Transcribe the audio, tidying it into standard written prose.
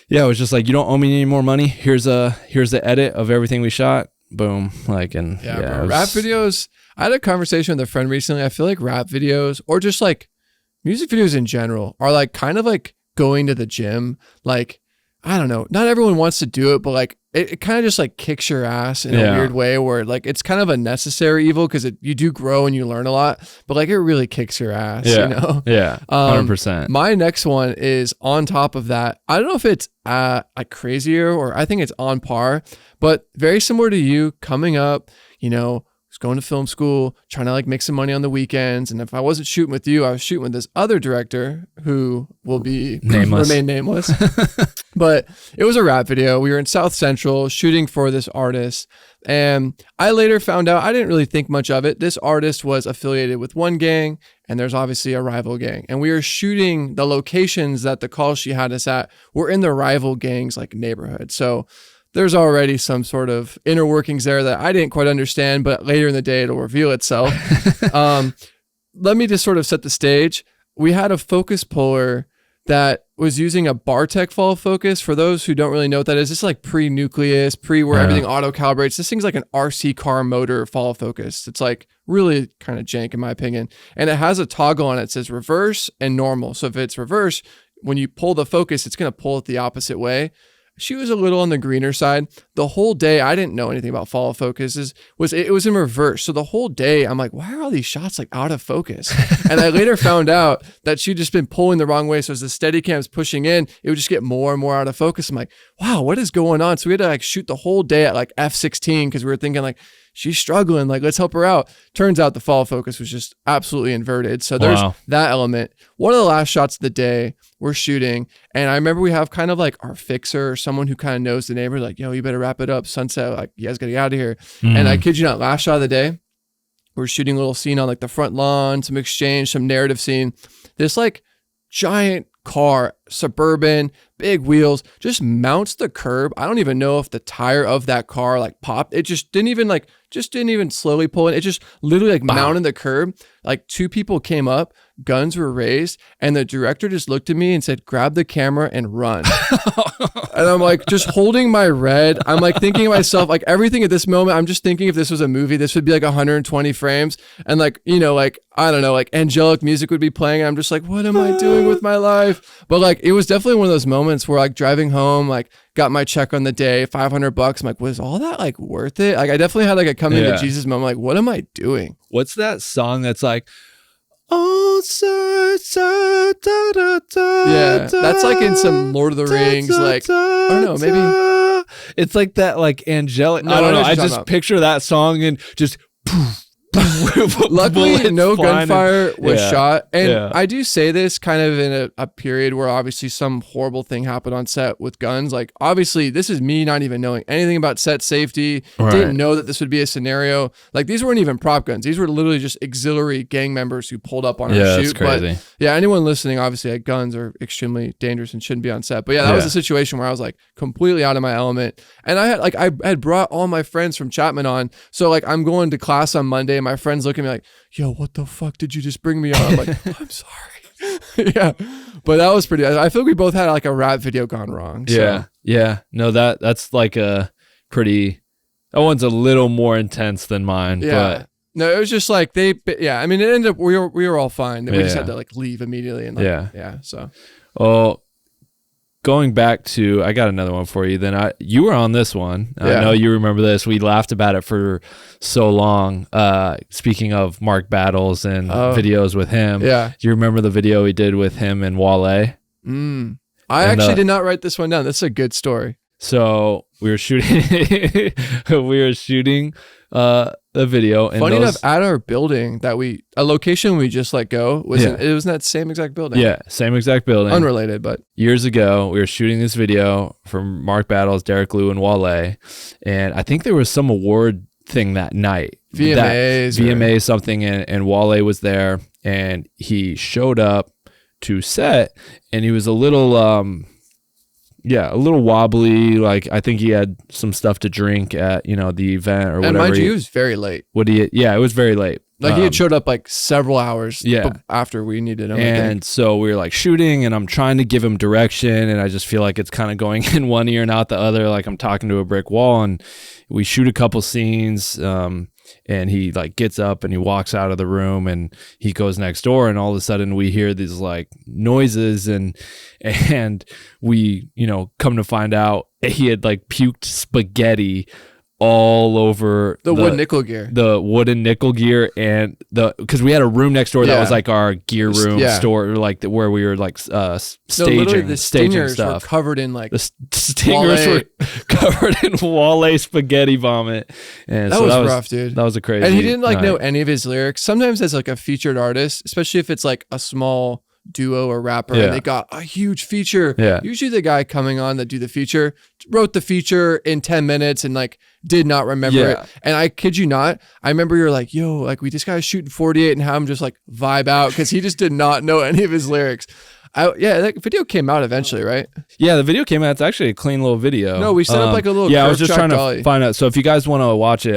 yeah, it was just like, you don't owe me any more money. Here's the edit of everything we shot. Boom. Like, and yeah, bro. Rap videos. I had a conversation with a friend recently. I feel like rap videos or just like music videos in general are like kind of like going to the gym. Like, I don't know. Not everyone wants to do it, but like it kind of just like kicks your ass in a weird way where like it's kind of a necessary evil because you do grow and you learn a lot, but like it really kicks your ass, you know? Yeah, 100%. My next one is on top of that. I don't know if it's like crazier or I think it's on par, but very similar to you coming up, you know, going to film school, trying to like make some money on the weekends. And if I wasn't shooting with you, I was shooting with this other director who will be remain nameless. But it was a rap video. We were in South Central shooting for this artist. And I later found out, I didn't really think much of it. This artist was affiliated with one gang and there's obviously a rival gang. And we were shooting the locations that the call she had us at were in the rival gang's like neighborhood. So there's already some sort of inner workings there that I didn't quite understand, but later in the day, it'll reveal itself. Let me just sort of set the stage. We had a focus puller that was using a Bartek follow focus. For those who don't really know what that is, it's like pre-nucleus, where everything auto-calibrates. This thing's like an RC car motor follow focus. It's like really kind of jank in my opinion. And it has a toggle on it that says reverse and normal. So if it's reverse, when you pull the focus, it's going to pull it the opposite way. She was a little on the greener side. The whole day, I didn't know anything about follow focuses. It was in reverse. So the whole day, I'm like, why are all these shots like out of focus? And I later found out that she'd just been pulling the wrong way. So as the Steadicam's pushing in, it would just get more and more out of focus. I'm like, wow, what is going on? So we had to like shoot the whole day at like F16 because we were thinking like, she's struggling, like let's help her out. Turns out the follow focus was just absolutely inverted. So there's that element. One of the last shots of the day, we're shooting, and I remember we have kind of like our fixer or someone who kind of knows the neighbor, like, yo, you better wrap it up, sunset, like you guys gotta get out of here. And I kid you not, last shot of the day, we're shooting a little scene on like the front lawn, some exchange, some narrative scene. This like giant car, suburban, big wheels, just mounts the curb. I don't even know if the tire of that car like popped. It just didn't even slowly pull in. It just literally like mounted the curb. Like two people came up, guns were raised, and the director just looked at me and said, grab the camera and run. And I'm like, just holding my red. I'm like thinking to myself, like everything at this moment, I'm just thinking if this was a movie, this would be like 120 frames. And like, you know, like, I don't know, like angelic music would be playing. And I'm just like, what am I doing with my life? But like, it was definitely one of those moments where like driving home, like got my check on the day, $500. I'm like, was all that like worth it? Like I definitely had like a coming to Jesus moment. Like, what am I doing? What's that song that's like, oh, da, da, da, yeah, that's like in some Lord of the Rings, like, I don't know, maybe it's like that, like angelic. I don't know. I just picture that song and just poof. Luckily, no gunfire was shot. And I do say this kind of in a period where obviously some horrible thing happened on set with guns. Like, obviously, this is me not even knowing anything about set safety. Right. Didn't know that this would be a scenario. Like, these weren't even prop guns. These were literally just auxiliary gang members who pulled up on our shoot. That's crazy. But yeah, anyone listening, obviously, like, guns are extremely dangerous and shouldn't be on set. But yeah, that was a situation where I was like completely out of my element. And I had brought all my friends from Chapman on. So like, I'm going to class on Monday and my friends look at me like, yo, what the fuck did you just bring me on? I'm like, I'm sorry. Yeah. But that was pretty, I feel like we both had like a rap video gone wrong. So. Yeah. Yeah. No, that's like a pretty, that one's a little more intense than mine. Yeah. But no, it was just like I mean, it ended up, we were all fine. We just had to like leave immediately. And like, yeah. So. Oh, going back to, I got another one for you. Then you were on this one. I know you remember this. We laughed about it for so long. Speaking of Mark Battles and videos with him. Yeah. Do you remember the video we did with him and Wale? I actually did not write this one down. That's a good story. So we were shooting, the video. And funny enough, at our building a location we just let go was it was in that same exact building. Yeah, same exact building. Unrelated, but years ago we were shooting this video from Mark Battles, Derek Liu, and Wale, and I think there was some award thing that night. VMA something, and Wale was there, and he showed up to set, and he was a little wobbly. Like, I think he had some stuff to drink at, the event or whatever. And mind you, he was very late. It was very late. Like he had showed up like several hours Yeah. after we needed him. And so we were like shooting, and I'm trying to give him direction, and I just feel like it's kind of going in one ear and out the other, like I'm talking to a brick wall. And we shoot a couple scenes, and he like gets up and he walks out of the room and he goes next door, and all of a sudden we hear these like noises, and we, you know, come to find out he had like puked spaghetti all over the wooden nickel gear, and because we had a room next door that was like our gear room store, like where we were like staging stuff. Were covered in like the stingers were covered in Wale spaghetti vomit, and that was rough, dude. That was a crazy. And he didn't like know any of his lyrics. Sometimes as like a featured artist, especially if it's like a small duo or rapper and they got a huge feature, usually the guy coming on that do the feature wrote the feature in 10 minutes and like did not remember it. And I kid you not, I remember you're like, yo, like we just got to shoot in 48 and have him just like vibe out because he just did not know any of his lyrics. That video came out eventually, right? Yeah, the video came out. It's actually a clean little video. No, we set up like a little I was just trying to find out. So if you guys want to watch it,